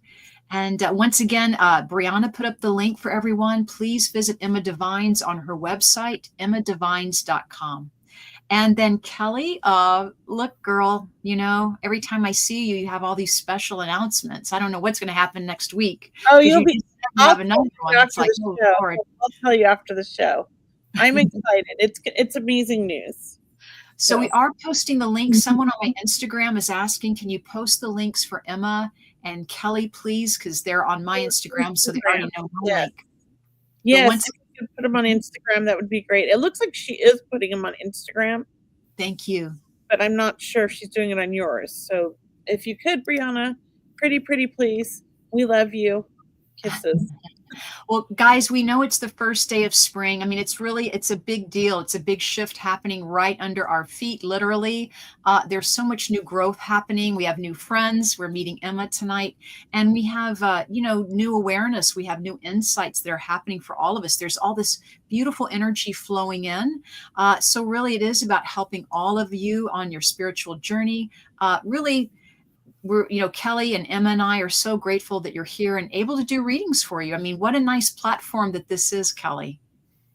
And once again, Brianna put up the link for everyone. Please visit Emma Devines on her website, emmadevines.com. And then Kelley, look, girl, you know, every time I see you, you have all these special announcements. I don't know what's going to happen next week. Oh, you'll be have another one. It's like, oh, Lord. I'll tell you after the show. I'm excited. It's amazing news. So we are posting the links. Someone on my Instagram is asking, can you post the links for Emma and Kelley, please? Because they're on my Instagram, so they already know my link. Yes, if you could put them on Instagram, that would be great. It looks like she is putting them on Instagram. Thank you. But I'm not sure if she's doing it on yours. So if you could, Brianna, pretty please. We love you. Kisses. Well, guys, we know it's the first day of spring. I mean, it's a big deal. It's a big shift happening right under our feet, literally. There's so much new growth happening. We have new friends. We're meeting Emma tonight. And we have, new awareness. We have new insights that are happening for all of us. There's all this beautiful energy flowing in. So really, it is about helping all of you on your spiritual journey. Kelley and Emma and I are so grateful that you're here and able to do readings for you. I mean, what a nice platform that this is, Kelley.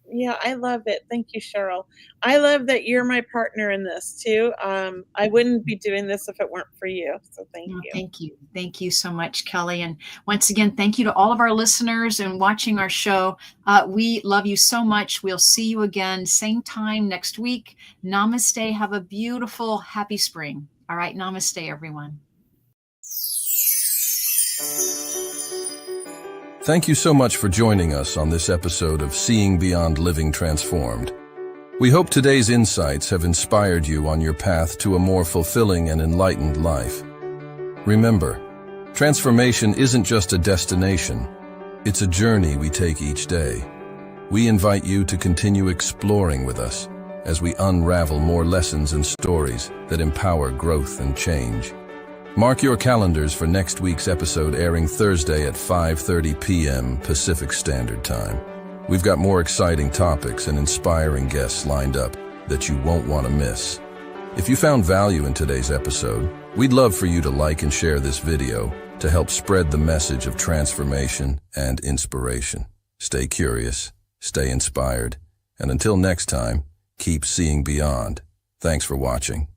Yeah, I love it. Thank you, Cheryl. I love that you're my partner in this too. I wouldn't be doing this if it weren't for you. So thank you. Thank you. Thank you so much, Kelley. And once again, thank you to all of our listeners and watching our show. We love you so much. We'll see you again, same time next week. Namaste. Have a beautiful, happy spring. All right. Namaste, everyone. Thank you so much for joining us on this episode of Seeing Beyond Living Transformed. We hope today's insights have inspired you on your path to a more fulfilling and enlightened life. Remember, transformation isn't just a destination, it's a journey we take each day. We invite you to continue exploring with us as we unravel more lessons and stories that empower growth and change. Mark your calendars for next week's episode, airing Thursday at 5:30 p.m. Pacific Standard Time. We've got more exciting topics and inspiring guests lined up that you won't want to miss. If you found value in today's episode, we'd love for you to like and share this video to help spread the message of transformation and inspiration. Stay curious, stay inspired, and until next time, keep seeing beyond. Thanks for watching.